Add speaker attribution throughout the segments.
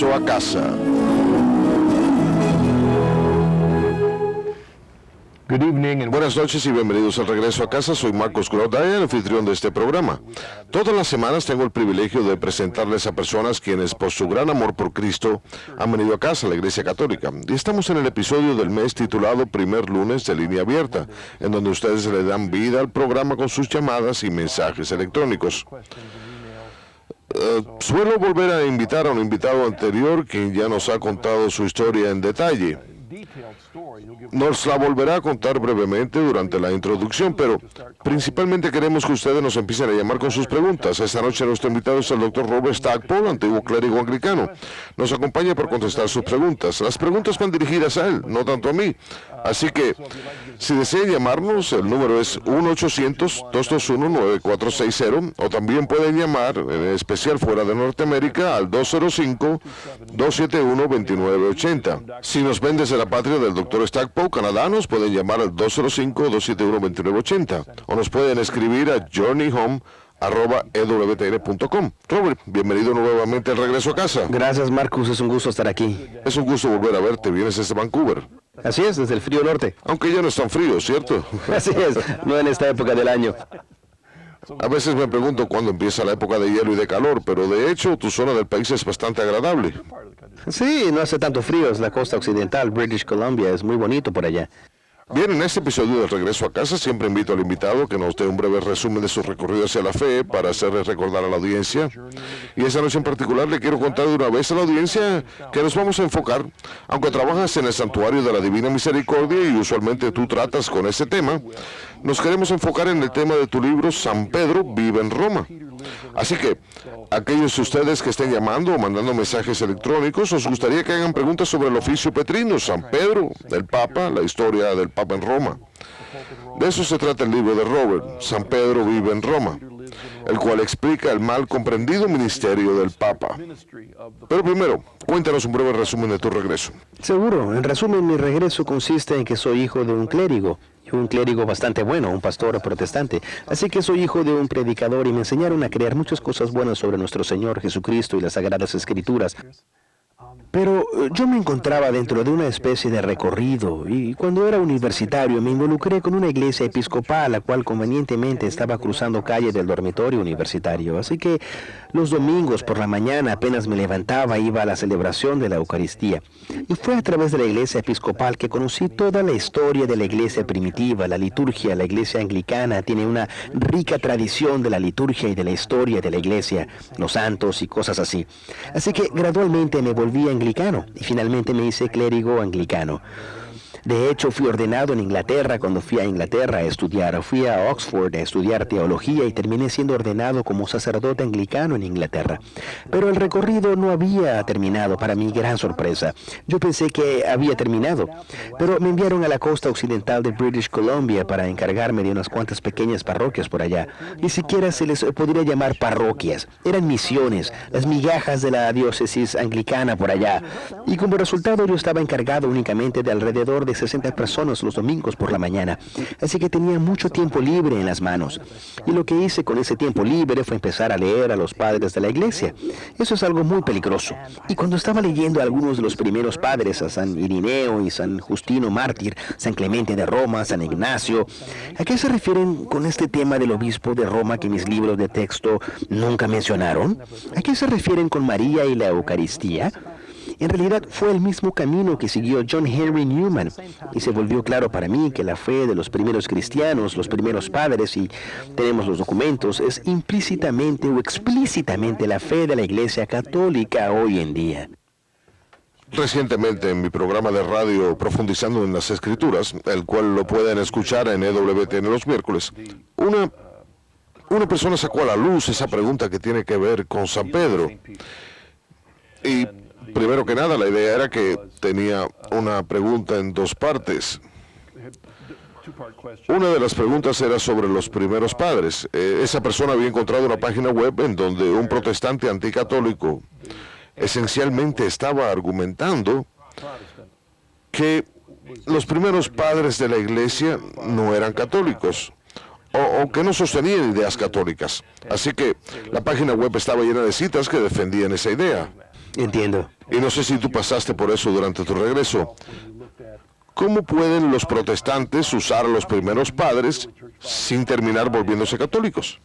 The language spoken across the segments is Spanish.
Speaker 1: regreso a casa. Buenas noches y bienvenidos al regreso a casa. Soy Marcos Glodaya, el anfitrión de este programa. Todas las semanas tengo el privilegio de presentarles a personas quienes, por su gran amor por Cristo, han venido a casa, a la Iglesia Católica. Y estamos en el episodio del mes titulado Primer Lunes de Línea Abierta, en donde ustedes le dan vida al programa con sus llamadas y mensajes electrónicos. Suelo volver a invitar a un invitado anterior quien ya nos ha contado su historia en detalle. Nos la volverá a contar brevemente durante la introducción, pero principalmente queremos que ustedes nos empiecen a llamar con sus preguntas. Esta noche nuestro invitado es el Dr. Robert Stackpole, antiguo clérigo anglicano. Nos acompaña para contestar sus preguntas. Las preguntas van dirigidas a él, no tanto a mí. Así que, si desean llamarnos, el número es 1-800-221-9460, o también pueden llamar, en especial fuera de Norteamérica, al 205-271-2980. Si nos ven desde la patria del Dr. Stackpole, Canadá, nos pueden llamar al 205-271-2980, o nos pueden escribir a journeyhome@ewtn.com. Robert, bienvenido nuevamente al regreso a casa.
Speaker 2: Gracias, Marcus, es un gusto estar aquí.
Speaker 1: Es un gusto volver a verte, vienes desde Vancouver.
Speaker 2: Así es, desde el frío norte.
Speaker 1: Aunque ya no es tan frío, ¿cierto?
Speaker 2: Así es, no en esta época del año.
Speaker 1: A veces me pregunto cuándo empieza la época de hielo y de calor, pero de hecho tu zona del país es bastante agradable.
Speaker 2: Sí, no hace tanto frío, es la costa occidental, British Columbia, es muy bonito por allá.
Speaker 1: Bien, en este episodio de Regreso a Casa siempre invito al invitado que nos dé un breve resumen de su recorrido hacia la fe para hacerle recordar a la audiencia. Y esta noche en particular le quiero contar de una vez a la audiencia que nos vamos a enfocar, aunque trabajas en el Santuario de la Divina Misericordia y usualmente tú tratas con ese tema, nos queremos enfocar en el tema de tu libro San Pedro vive en Roma. Así que, aquellos de ustedes que estén llamando o mandando mensajes electrónicos, os gustaría que hagan preguntas sobre el oficio petrino, San Pedro, el Papa, la historia del Papa en Roma. De eso se trata el libro de Robert, San Pedro vive en Roma, el cual explica el mal comprendido ministerio del Papa. Pero primero, cuéntanos un breve resumen de tu regreso.
Speaker 2: Seguro, en resumen, mi regreso consiste en que soy hijo de un clérigo bastante bueno, un pastor protestante. Así que soy hijo de un predicador y me enseñaron a creer muchas cosas buenas sobre nuestro Señor Jesucristo y las Sagradas Escrituras. Pero yo me encontraba dentro de una especie de recorrido y cuando era universitario me involucré con una iglesia episcopal, la cual convenientemente estaba cruzando calle del dormitorio universitario. Así que los domingos por la mañana apenas me levantaba iba a la celebración de la Eucaristía. Y fue a través de la iglesia episcopal que conocí toda la historia de la iglesia primitiva, la liturgia. La iglesia anglicana tiene una rica tradición de la liturgia y de la historia de la iglesia, los santos y cosas así. Así que gradualmente me volví anglicano y finalmente me hice clérigo anglicano. De hecho, fui ordenado en Inglaterra cuando fui a Inglaterra a estudiar. Fui a Oxford a estudiar teología y terminé siendo ordenado como sacerdote anglicano en Inglaterra. Pero el recorrido no había terminado, para mi gran sorpresa. Yo pensé que había terminado, pero me enviaron a la costa occidental de British Columbia para encargarme de unas cuantas pequeñas parroquias por allá. Ni siquiera se les podría llamar parroquias. Eran misiones, las migajas de la diócesis anglicana por allá. Y como resultado yo estaba encargado únicamente de alrededor de 60 personas los domingos por la mañana, así que tenía mucho tiempo libre en las manos. Y lo que hice con ese tiempo libre fue empezar a leer a los padres de la iglesia. Eso es algo muy peligroso. Y cuando estaba leyendo a algunos de los primeros padres, a San Irineo y San Justino Mártir, San Clemente de Roma, San Ignacio, ¿a qué se refieren con este tema del obispo de Roma que mis libros de texto nunca mencionaron? ¿A qué se refieren con María y la Eucaristía? En realidad fue el mismo camino que siguió John Henry Newman, y se volvió claro para mí que la fe de los primeros cristianos, los primeros padres, y tenemos los documentos, es implícitamente o explícitamente la fe de la Iglesia Católica hoy en día.
Speaker 1: Recientemente en mi programa de radio Profundizando en las Escrituras, el cual lo pueden escuchar en EWTN los miércoles, una persona sacó a la luz esa pregunta que tiene que ver con San Pedro. Y primero que nada, la idea era que tenía una pregunta en dos partes. Una de las preguntas era sobre los primeros padres. Esa persona había encontrado una página web en donde un protestante anticatólico esencialmente estaba argumentando que los primeros padres de la iglesia no eran católicos, o que no sostenían ideas católicas. Así que la página web estaba llena de citas que defendían esa idea.
Speaker 2: Entiendo.
Speaker 1: Y no sé si tú pasaste por eso durante tu regreso. ¿Cómo pueden los protestantes usar a los primeros padres sin terminar volviéndose católicos?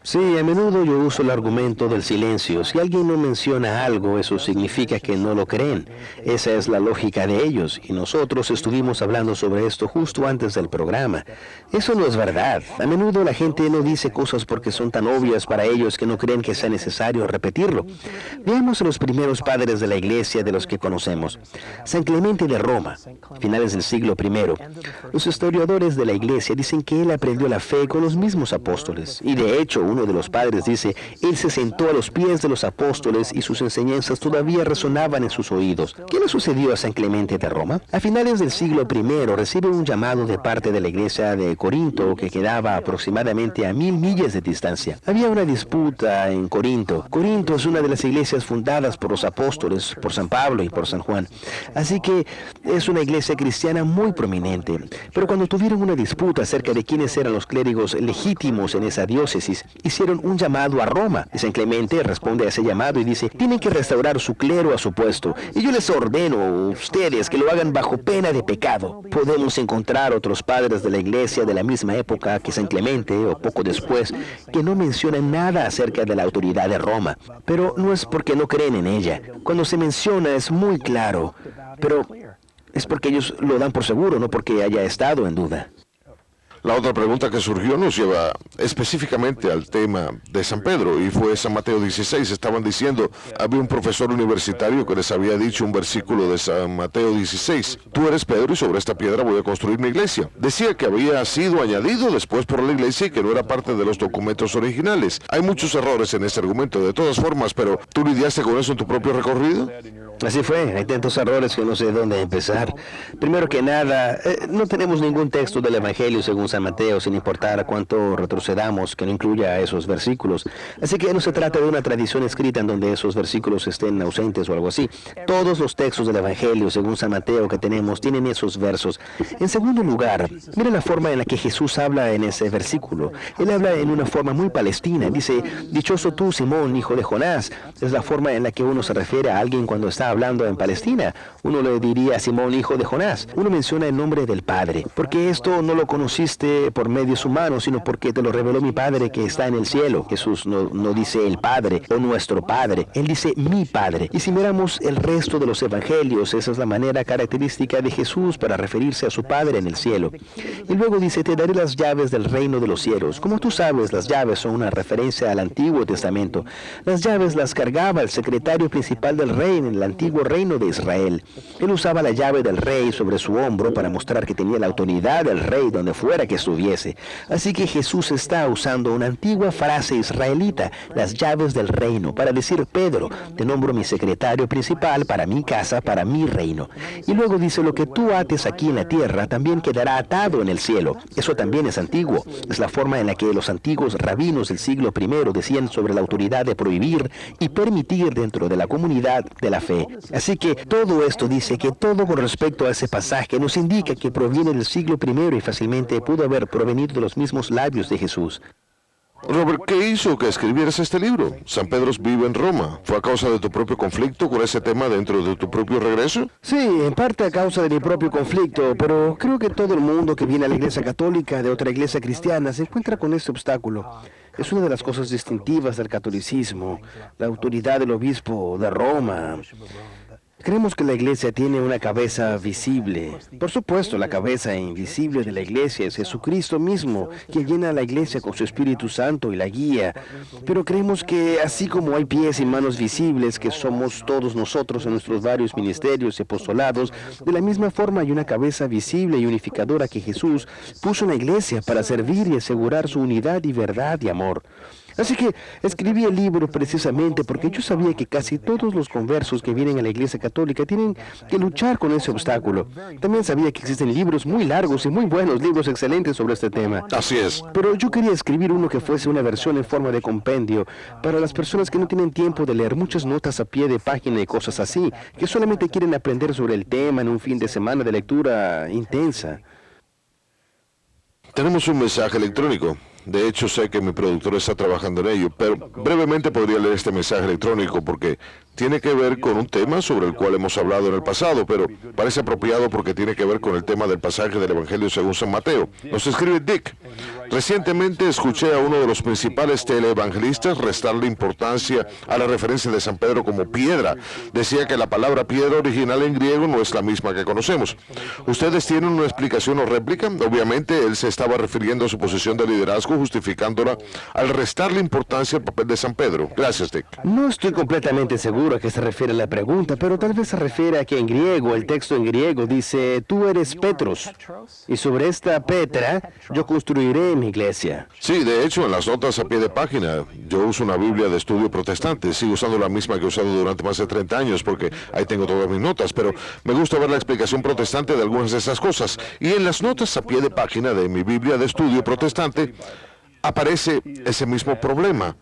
Speaker 2: Sí, a menudo yo uso el argumento del silencio. Si alguien no menciona algo, eso significa que no lo creen. Esa es la lógica de ellos, y nosotros estuvimos hablando sobre esto justo antes del programa. Eso no es verdad. A menudo la gente no dice cosas porque son tan obvias para ellos que no creen que sea necesario repetirlo. Veamos a los primeros padres de la iglesia de los que conocemos. San Clemente de Roma, finales del siglo I. Los historiadores de la iglesia dicen que él aprendió la fe con los mismos apóstoles, y de hecho, uno de los padres dice, él se sentó a los pies de los apóstoles y sus enseñanzas todavía resonaban en sus oídos. ¿Qué le sucedió a San Clemente de Roma? A finales del siglo I recibe un llamado de parte de la iglesia de Corinto que quedaba aproximadamente a 1000 millas de distancia. Había una disputa en Corinto. Corinto es una de las iglesias fundadas por los apóstoles, por San Pablo y por San Juan. Así que es una iglesia cristiana muy prominente. Pero cuando tuvieron una disputa acerca de quiénes eran los clérigos legítimos en esa diócesis, hicieron un llamado a Roma. Y San Clemente responde a ese llamado y dice, tienen que restaurar su clero a su puesto. Y yo les ordeno a ustedes que lo hagan bajo pena de pecado. Podemos encontrar otros padres de la iglesia de la misma época que San Clemente, o poco después, que no mencionan nada acerca de la autoridad de Roma. Pero no es porque no creen en ella. Cuando se menciona es muy claro, pero es porque ellos lo dan por seguro, no porque haya estado en duda.
Speaker 1: La otra pregunta que surgió nos lleva específicamente al tema de San Pedro, y fue San Mateo 16. Estaban diciendo, había un profesor universitario que les había dicho un versículo de San Mateo 16. Tú eres Pedro y sobre esta piedra voy a construir mi iglesia. Decía que había sido añadido después por la iglesia y que no era parte de los documentos originales. Hay muchos errores en ese argumento de todas formas, pero ¿tú lidiaste con eso en tu propio recorrido?
Speaker 2: Así fue, hay tantos errores que no sé dónde empezar. Primero que nada, no tenemos ningún texto del Evangelio según San Mateo, sin importar cuánto retrocedamos, que no incluya esos versículos. Así que no se trata de una tradición escrita en donde esos versículos estén ausentes o algo así. Todos los textos del Evangelio según San Mateo que tenemos tienen esos versos. En segundo lugar, mira la forma en la que Jesús habla en ese versículo. Él habla en una forma muy palestina. Dice, dichoso tú, Simón, hijo de Jonás. Es la forma en la que uno se refiere a alguien cuando está hablando en Palestina. Uno le diría Simón, hijo de Jonás. Uno menciona el nombre del Padre, porque esto no lo conociste por medios humanos, sino porque te lo reveló mi Padre que está en el cielo. Jesús no dice el Padre o nuestro Padre, Él dice mi Padre. Y si miramos el resto de los evangelios, esa es la manera característica de Jesús para referirse a su Padre en el cielo. Y luego dice, te daré las llaves del reino de los cielos. Como tú sabes, las llaves son una referencia al Antiguo Testamento. Las llaves las cargaba el secretario principal del rey en el antiguo reino de Israel. Él usaba la llave del rey sobre su hombro para mostrar que tenía la autoridad del rey donde fuera que estuviese. Así que Jesús está usando una antigua frase israelita, las llaves del reino, para decir, Pedro, te nombro mi secretario principal para mi casa, para mi reino. Y luego dice, lo que tú ates aquí en la tierra también quedará atado en el cielo. Eso también es antiguo. Es la forma en la que los antiguos rabinos del siglo I decían sobre la autoridad de prohibir y permitir dentro de la comunidad de la fe. Así que todo esto dice que todo con respecto a ese pasaje nos indica que proviene del siglo I y fácilmente pudo haber provenido de los mismos labios de Jesús.
Speaker 1: Robert, ¿qué hizo que escribieras este libro? San Pedro vive en Roma. ¿Fue a causa de tu propio conflicto con ese tema dentro de tu propio regreso?
Speaker 2: Sí, en parte a causa de mi propio conflicto, pero creo que todo el mundo que viene a la iglesia católica de otra iglesia cristiana se encuentra con este obstáculo. Es una de las cosas distintivas del catolicismo, la autoridad del obispo de Roma. Creemos que la iglesia tiene una cabeza visible. Por supuesto, la cabeza invisible de la iglesia es Jesucristo mismo, quien llena a la iglesia con su Espíritu Santo y la guía. Pero creemos que así como hay pies y manos visibles, que somos todos nosotros en nuestros varios ministerios y apostolados, de la misma forma hay una cabeza visible y unificadora que Jesús puso en la iglesia para servir y asegurar su unidad y verdad y amor. Así que escribí el libro precisamente porque yo sabía que casi todos los conversos que vienen a la iglesia católica tienen que luchar con ese obstáculo. También sabía que existen libros muy largos y muy buenos, libros excelentes sobre este tema.
Speaker 1: Así es.
Speaker 2: Pero yo quería escribir uno que fuese una versión en forma de compendio para las personas que no tienen tiempo de leer muchas notas a pie de página y cosas así, que solamente quieren aprender sobre el tema en un fin de semana de lectura intensa.
Speaker 1: Tenemos un mensaje electrónico. De hecho, sé que mi productor está trabajando en ello, pero brevemente podría leer este mensaje electrónico porque tiene que ver con un tema sobre el cual hemos hablado en el pasado, pero parece apropiado porque tiene que ver con el tema del pasaje del Evangelio según San Mateo. Nos escribe Dick: recientemente escuché a uno de los principales teleevangelistas restarle importancia a la referencia de San Pedro como piedra. Decía que la palabra piedra original en griego no es la misma que conocemos. ¿Ustedes tienen una explicación o réplica? Obviamente él se estaba refiriendo a su posición de liderazgo, justificándola al restarle importancia al papel de San Pedro. Gracias, Dick.
Speaker 2: No estoy completamente seguro a qué se refiere la pregunta, pero tal vez se refiere a que en griego, el texto en griego dice, tú eres Petros, y sobre esta Petra yo construiré mi iglesia.
Speaker 1: Sí, de hecho, en las notas a pie de página, yo uso una Biblia de estudio protestante. Sigo usando la misma que he usado durante más de 30 años, porque ahí tengo todas mis notas, pero me gusta ver la explicación protestante de algunas de esas cosas. Y en las notas a pie de página de mi Biblia de estudio protestante, aparece ese mismo problema,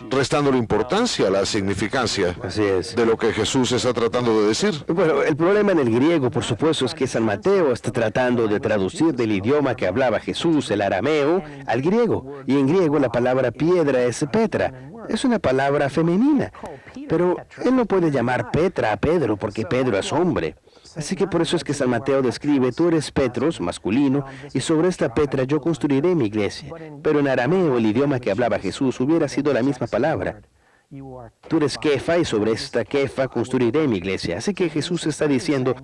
Speaker 1: restándole importancia a la significancia
Speaker 2: Así es.
Speaker 1: de lo que Jesús está tratando de decir.
Speaker 2: Bueno, el problema en el griego, por supuesto, es que San Mateo está tratando de traducir del idioma que hablaba Jesús, el arameo, al griego. Y en griego la palabra piedra es Petra. Es una palabra femenina. Pero él no puede llamar Petra a Pedro porque Pedro es hombre. Así que por eso es que San Mateo describe, tú eres Petros, masculino, y sobre esta Petra yo construiré mi iglesia. Pero en arameo, el idioma que hablaba Jesús, hubiera sido la misma palabra. Tú eres Kefa, y sobre esta Kefa construiré mi iglesia. Así que Jesús está diciendo,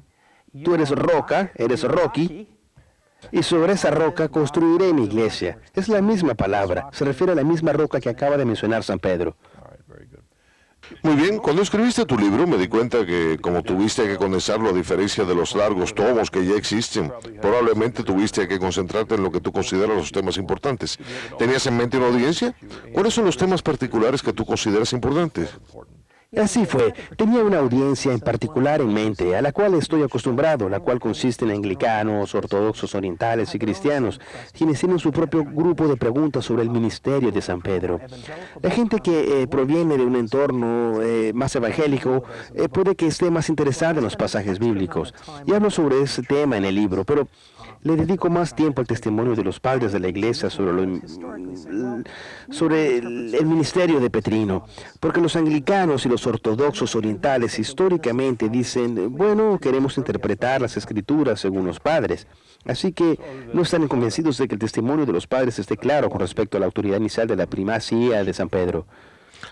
Speaker 2: tú eres roca, eres Rocky, y sobre esa roca construiré mi iglesia. Es la misma palabra, se refiere a la misma roca que acaba de mencionar San Pedro.
Speaker 1: Muy bien, cuando escribiste tu libro me di cuenta que como tuviste que condensarlo a diferencia de los largos tomos que ya existen, probablemente tuviste que concentrarte en lo que tú consideras los temas importantes. ¿Tenías en mente una audiencia? ¿Cuáles son los temas particulares que tú consideras importantes?
Speaker 2: Así fue. Tenía una audiencia en particular en mente, a la cual estoy acostumbrado, la cual consiste en anglicanos, ortodoxos orientales y cristianos, quienes tienen su propio grupo de preguntas sobre el ministerio de San Pedro. La gente que proviene de un entorno más evangélico puede que esté más interesada en los pasajes bíblicos. Y hablo sobre ese tema en el libro, pero le dedico más tiempo al testimonio de los padres de la iglesia sobre el ministerio de Petrino, porque los anglicanos y los ortodoxos orientales históricamente dicen, bueno, queremos interpretar las escrituras según los padres. Así que no están convencidos de que el testimonio de los padres esté claro con respecto a la autoridad inicial de la primacía de San Pedro.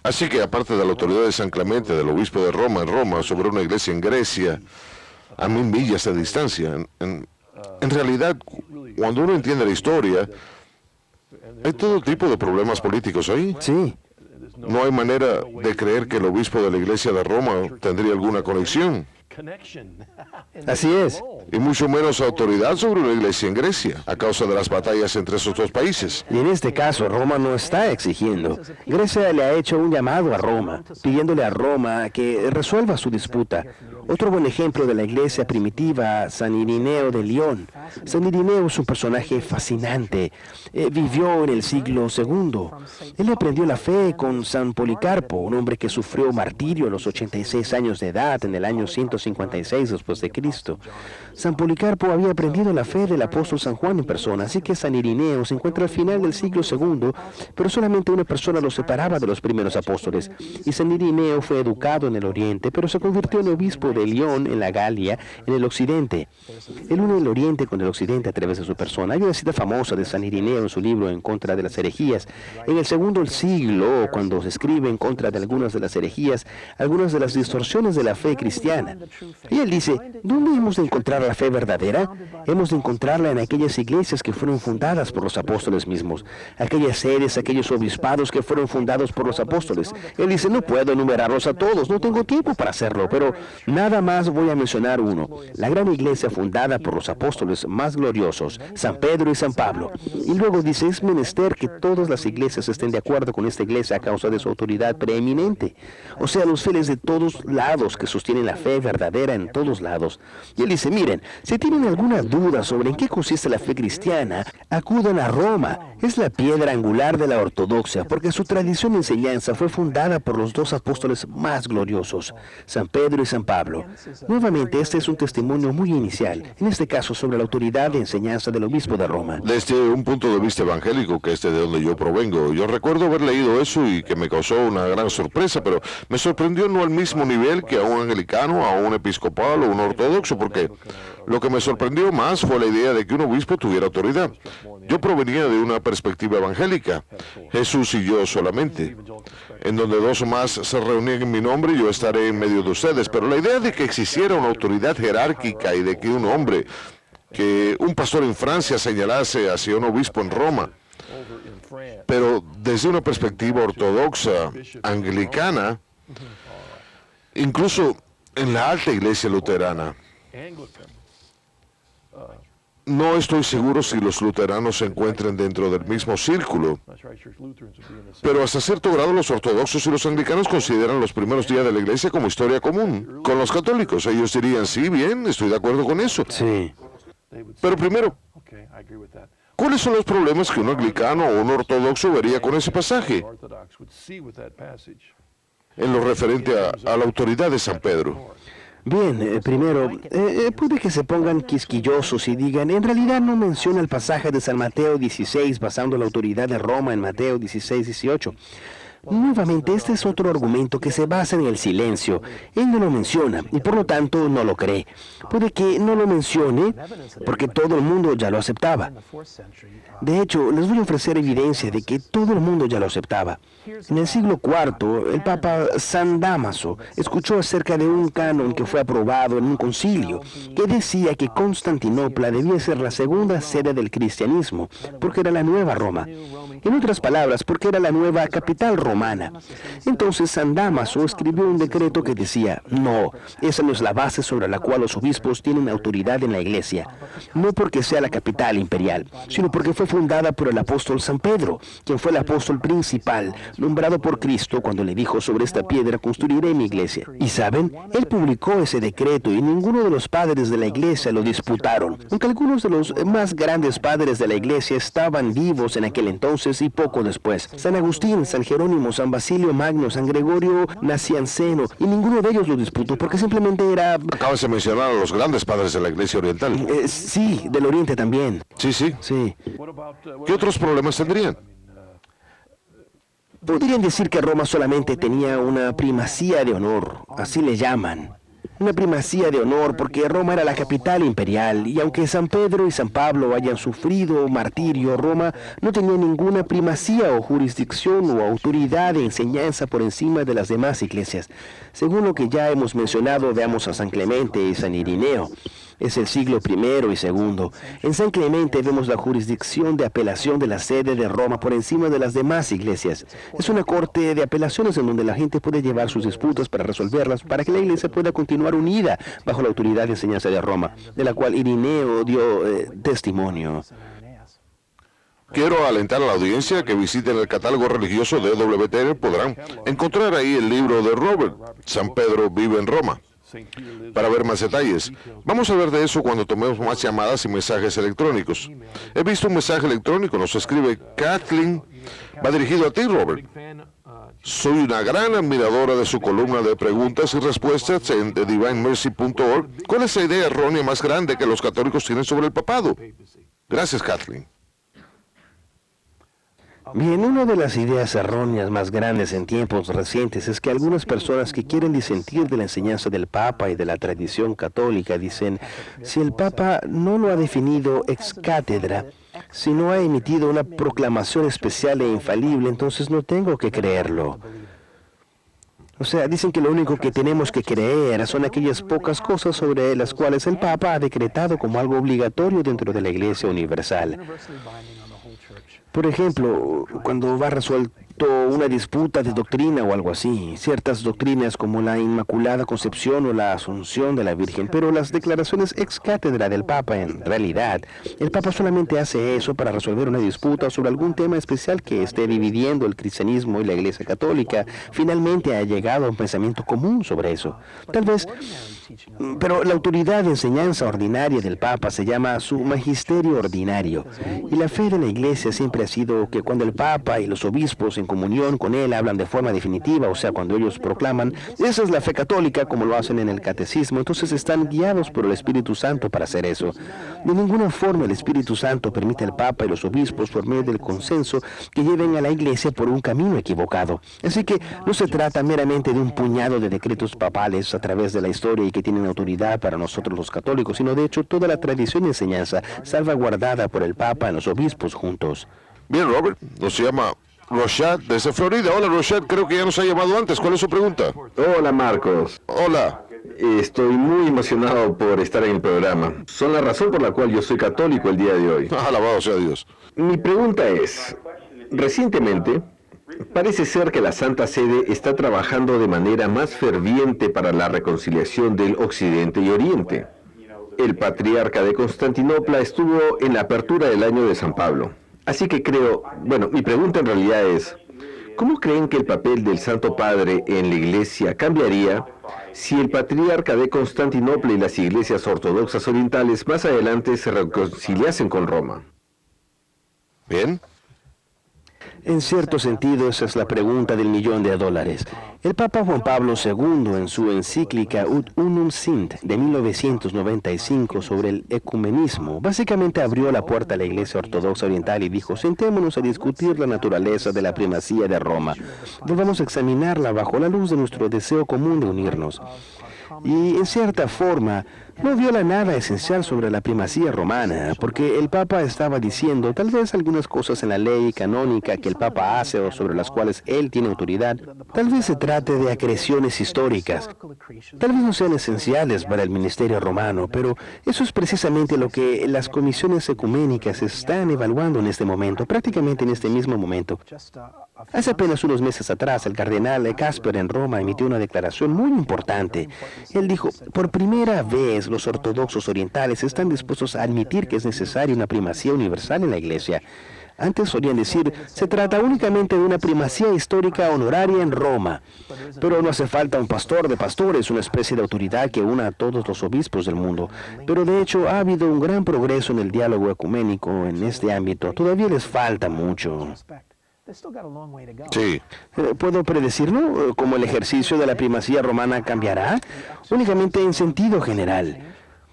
Speaker 1: Así que aparte de la autoridad de San Clemente, del obispo de Roma en Roma, sobre una iglesia en Grecia, a 1000 millas de distancia, en realidad, cuando uno entiende la historia, hay todo tipo de problemas políticos ahí.
Speaker 2: Sí.
Speaker 1: No hay manera de creer que el obispo de la iglesia de Roma tendría alguna conexión.
Speaker 2: Así es.
Speaker 1: Y mucho menos autoridad sobre una iglesia en Grecia, a causa de las batallas entre esos dos países.
Speaker 2: Y en este caso, Roma no está exigiendo. Grecia le ha hecho un llamado a Roma, pidiéndole a Roma que resuelva su disputa. Otro buen ejemplo de la iglesia primitiva, San Irineo de León. San Irineo es un personaje fascinante. Vivió en el siglo II. Él aprendió la fe con San Policarpo, un hombre que sufrió martirio a los 86 años de edad en el año 156 después de Cristo. San Policarpo había aprendido la fe del apóstol San Juan en persona, así que San Irineo se encuentra al final del siglo II, pero solamente una persona lo separaba de los primeros apóstoles. Y San Irineo fue educado en el oriente, pero se convirtió en obispo de León, en la Galia, en el occidente. Él une el oriente con el occidente a través de su persona. Hay una cita famosa de San Irineo en su libro En contra de las herejías. En el segundo siglo, cuando se escribe en contra de algunas de las herejías, algunas de las distorsiones de la fe cristiana. Y él dice, ¿dónde hemos de encontrar la fe verdadera? Hemos de encontrarla en aquellas iglesias que fueron fundadas por los apóstoles mismos, aquellas sedes, aquellos obispados que fueron fundados por los apóstoles. Él dice, no puedo enumerarlos a todos, no tengo tiempo para hacerlo, pero nada más voy a mencionar uno, la gran iglesia fundada por los apóstoles más gloriosos, San Pedro y San Pablo. Y luego dice, es menester que todas las iglesias estén de acuerdo con esta iglesia a causa de su autoridad preeminente. O sea, los fieles de todos lados que sostienen la fe verdadera en todos lados. Y él dice, miren, si tienen alguna duda sobre en qué consiste la fe cristiana, acudan a Roma. Es la piedra angular de la ortodoxia, porque su tradición y enseñanza fue fundada por los dos apóstoles más gloriosos, San Pedro y San Pablo. creerlo. Nuevamente, este es un testimonio muy inicial, en este caso sobre la autoridad de enseñanza del obispo de Roma.
Speaker 1: Desde un punto de vista evangélico, que es de donde yo provengo, yo recuerdo haber leído eso y que me causó una gran sorpresa, pero me sorprendió no al mismo nivel que a un anglicano, a un episcopal o un ortodoxo, porque lo que me sorprendió más fue la idea de que un obispo tuviera autoridad. Yo provenía de una perspectiva evangélica, Jesús y yo solamente, en donde dos o más se reunían en mi nombre, yo estaré en medio de ustedes, pero la idea de que existiera una autoridad jerárquica y de que un hombre, que un pastor en Francia señalase hacia un obispo en Roma, pero desde una perspectiva ortodoxa, anglicana, incluso en la alta iglesia luterana, no estoy seguro si los luteranos se encuentren dentro del mismo círculo, pero hasta cierto grado los ortodoxos y los anglicanos consideran los primeros días de la iglesia como historia común. Con los católicos, ellos dirían, sí, bien, estoy de acuerdo con eso.
Speaker 2: Sí.
Speaker 1: Pero primero, ¿cuáles son los problemas que un anglicano o un ortodoxo vería con ese pasaje? En lo referente a la autoridad de San Pedro.
Speaker 2: Bien, primero, puede que se pongan quisquillosos y digan, en realidad no menciona el pasaje de San Mateo 16 basando la autoridad de Roma en Mateo 16, 18. Nuevamente, este es otro argumento que se basa en el silencio. Él no lo menciona y por lo tanto no lo cree. Puede que no lo mencione porque todo el mundo ya lo aceptaba. De hecho, les voy a ofrecer evidencia de que todo el mundo ya lo aceptaba. En el siglo IV, el Papa San Dámaso escuchó acerca de un canon que fue aprobado en un concilio que decía que Constantinopla debía ser la segunda sede del cristianismo porque era la nueva Roma. En otras palabras, porque era la nueva capital romana. Entonces San Dámaso escribió un decreto que decía, no, esa no es la base sobre la cual los obispos tienen autoridad en la iglesia. No porque sea la capital imperial, sino porque fue fundada por el apóstol San Pedro, quien fue el apóstol principal, nombrado por Cristo cuando le dijo, sobre esta piedra construiré mi iglesia. Y saben, él publicó ese decreto y ninguno de los padres de la iglesia lo disputaron, aunque algunos de los más grandes padres de la iglesia estaban vivos en aquel entonces y poco después. San Agustín, San Jerónimo, San Basilio Magno, San Gregorio Nacianceno, y ninguno de ellos lo disputó porque simplemente era...
Speaker 1: Acabas de mencionar a los grandes padres de la iglesia oriental.
Speaker 2: Sí, del oriente también.
Speaker 1: Sí, sí.
Speaker 2: Sí.
Speaker 1: ¿Qué otros problemas tendrían?
Speaker 2: Podrían decir que Roma solamente tenía una primacía de honor, así le llaman. Una primacía de honor porque Roma era la capital imperial y aunque San Pedro y San Pablo hayan sufrido martirio, Roma no tenía ninguna primacía o jurisdicción o autoridad de enseñanza por encima de las demás iglesias. Según lo que ya hemos mencionado, veamos a San Clemente y San Irineo. Es el siglo I y II. En San Clemente vemos la jurisdicción de apelación de la sede de Roma por encima de las demás iglesias. Es una corte de apelaciones en donde la gente puede llevar sus disputas para resolverlas, para que la iglesia pueda continuar unida bajo la autoridad de enseñanza de Roma, de la cual Irineo dio testimonio.
Speaker 1: Quiero alentar a la audiencia que visiten el catálogo religioso de EWTN. Podrán encontrar ahí el libro de Robert, San Pedro vive en Roma, para ver más detalles. Vamos a hablar de eso cuando tomemos más llamadas y mensajes electrónicos. He visto un mensaje electrónico, nos escribe Kathleen, va dirigido a ti, Robert. Soy una gran admiradora de su columna de preguntas y respuestas en thedivinemercy.org. ¿Cuál es la idea errónea más grande que los católicos tienen sobre el papado? Gracias, Kathleen.
Speaker 2: Bien, una de las ideas erróneas más grandes en tiempos recientes es que algunas personas que quieren disentir de la enseñanza del Papa y de la tradición católica dicen, si el Papa no lo ha definido ex cátedra, si no ha emitido una proclamación especial e infalible, entonces no tengo que creerlo. O sea, dicen que lo único que tenemos que creer son aquellas pocas cosas sobre las cuales el Papa ha decretado como algo obligatorio dentro de la Iglesia Universal. Por ejemplo, cuando va resuelto una disputa de doctrina o algo así, ciertas doctrinas como la Inmaculada Concepción o la Asunción de la Virgen, pero las declaraciones ex cátedra del Papa, en realidad, el Papa solamente hace eso para resolver una disputa sobre algún tema especial que esté dividiendo el cristianismo y la Iglesia Católica. Finalmente ha llegado a un pensamiento común sobre eso. Tal vez... Pero la autoridad de enseñanza ordinaria del Papa se llama su magisterio ordinario. Y la fe de la Iglesia siempre ha sido que cuando el Papa y los obispos en comunión con Él, hablan de forma definitiva, o sea, cuando ellos proclaman, esa es la fe católica, como lo hacen en el catecismo, entonces están guiados por el Espíritu Santo para hacer eso. De ninguna forma el Espíritu Santo permite al Papa y los obispos, por medio del consenso, que lleven a la Iglesia por un camino equivocado. Así que no se trata meramente de un puñado de decretos papales a través de la historia y que tienen autoridad para nosotros los católicos, sino de hecho toda la tradición y enseñanza salvaguardada por el Papa y los obispos juntos.
Speaker 1: Bien, Robert, nos llama Roshat desde Florida. Hola, Roshat, creo que ya nos ha llamado antes. ¿Cuál es su pregunta?
Speaker 3: Hola, Marcos.
Speaker 1: Hola.
Speaker 3: Estoy muy emocionado por estar en el programa. Son la razón por la cual yo soy católico el día de hoy.
Speaker 1: Alabado sea Dios.
Speaker 3: Mi pregunta es, recientemente, parece ser que la Santa Sede está trabajando de manera más ferviente para la reconciliación del Occidente y Oriente. El patriarca de Constantinopla estuvo en la apertura del año de San Pablo. Así que mi pregunta en realidad es, ¿cómo creen que el papel del Santo Padre en la Iglesia cambiaría si el patriarca de Constantinopla y las iglesias ortodoxas orientales más adelante se reconciliasen con Roma?
Speaker 1: Bien.
Speaker 2: En cierto sentido, esa es la pregunta del $1.000.000. El Papa Juan Pablo II, en su encíclica Ut Unum Sint de 1995 sobre el ecumenismo, básicamente abrió la puerta a la Iglesia Ortodoxa Oriental y dijo, sentémonos a discutir la naturaleza de la primacía de Roma. Debamos examinarla bajo la luz de nuestro deseo común de unirnos. Y en cierta forma, no viola nada esencial sobre la primacía romana, porque el Papa estaba diciendo tal vez algunas cosas en la ley canónica que el Papa hace o sobre las cuales él tiene autoridad, tal vez se trate de acreciones históricas, tal vez no sean esenciales para el ministerio romano, pero eso es precisamente lo que las comisiones ecuménicas están evaluando en este momento, prácticamente en este mismo momento. Hace apenas unos meses atrás, el cardenal Casper en Roma emitió una declaración muy importante. Él dijo, por primera vez los ortodoxos orientales están dispuestos a admitir que es necesaria una primacía universal en la Iglesia. Antes solían decir, se trata únicamente de una primacía histórica honoraria en Roma. Pero no hace falta un pastor de pastores, una especie de autoridad que una a todos los obispos del mundo. Pero de hecho ha habido un gran progreso en el diálogo ecuménico en este ámbito. Todavía les falta mucho.
Speaker 1: Sí.
Speaker 2: ¿Puedo predecirlo? ¿Cómo el ejercicio de la primacía romana cambiará? Únicamente en sentido general.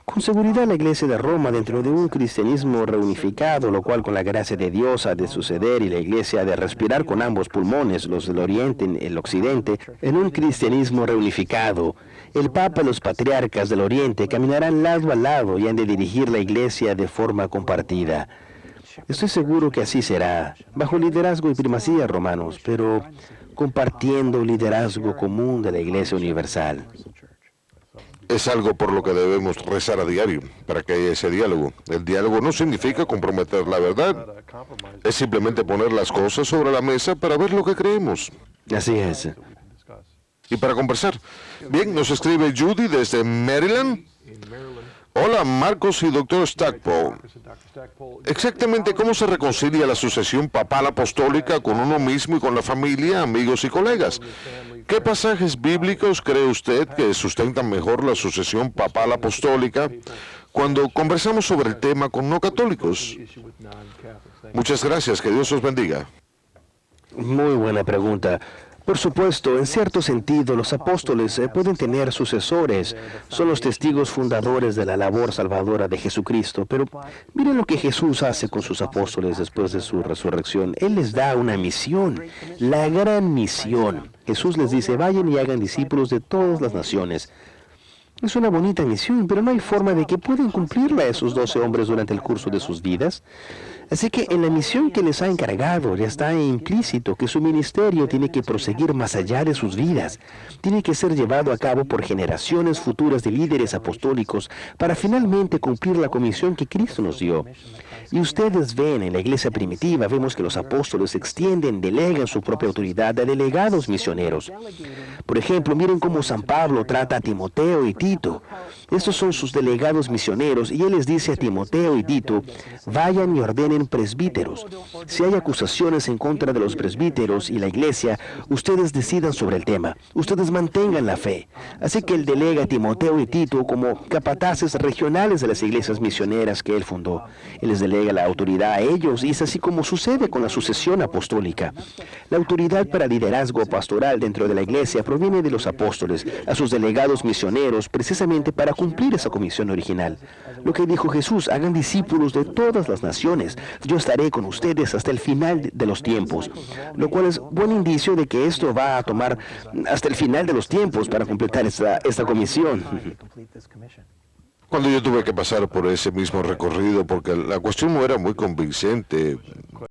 Speaker 2: Con seguridad la Iglesia de Roma, dentro de un cristianismo reunificado, lo cual con la gracia de Dios ha de suceder, y la Iglesia ha de respirar con ambos pulmones, los del Oriente y el Occidente, en un cristianismo reunificado. El Papa y los patriarcas del Oriente caminarán lado a lado y han de dirigir la Iglesia de forma compartida. Estoy seguro que así será, bajo liderazgo y primacía romanos, pero compartiendo el liderazgo común de la Iglesia Universal.
Speaker 1: Es algo por lo que debemos rezar a diario, para que haya ese diálogo. El diálogo no significa comprometer la verdad, es simplemente poner las cosas sobre la mesa para ver lo que creemos.
Speaker 2: Así es.
Speaker 1: Y para conversar. Bien, nos escribe Judy desde Maryland. Hola, Marcos y Dr. Stackpole. Exactamente cómo se reconcilia la sucesión papal apostólica con uno mismo y con la familia, amigos y colegas. ¿Qué pasajes bíblicos cree usted que sustentan mejor la sucesión papal apostólica cuando conversamos sobre el tema con no católicos? Muchas gracias, que Dios os bendiga.
Speaker 2: Muy buena pregunta. Por supuesto, en cierto sentido, los apóstoles pueden tener sucesores, son los testigos fundadores de la labor salvadora de Jesucristo, pero miren lo que Jesús hace con sus apóstoles después de su resurrección. Él les da una misión, la gran misión. Jesús les dice, vayan y hagan discípulos de todas las naciones. Es una bonita misión, pero no hay forma de que puedan cumplirla esos 12 hombres durante el curso de sus vidas. Así que en la misión que les ha encargado ya está implícito que su ministerio tiene que proseguir más allá de sus vidas. Tiene que ser llevado a cabo por generaciones futuras de líderes apostólicos para finalmente cumplir la comisión que Cristo nos dio. Y ustedes ven en la iglesia primitiva, vemos que los apóstoles extienden, delegan su propia autoridad a delegados misioneros. Por ejemplo, miren cómo San Pablo trata a Timoteo y Tito Tito. Estos son sus delegados misioneros y él les dice a Timoteo y Tito, vayan y ordenen presbíteros. Si hay acusaciones en contra de los presbíteros y la iglesia, ustedes decidan sobre el tema. Ustedes mantengan la fe. Así que él delega a Timoteo y Tito como capataces regionales de las iglesias misioneras que él fundó. Él les delega la autoridad a ellos y es así como sucede con la sucesión apostólica. La autoridad para liderazgo pastoral dentro de la iglesia proviene de los apóstoles, a sus delegados misioneros, precisamente para cumplir esa comisión original. Lo que dijo Jesús, hagan discípulos de todas las naciones. Yo estaré con ustedes hasta el final de los tiempos. Lo cual es buen indicio de que esto va a tomar hasta el final de los tiempos para completar esta comisión.
Speaker 1: Cuando yo tuve que pasar por ese mismo recorrido, porque la cuestión no era muy convincente,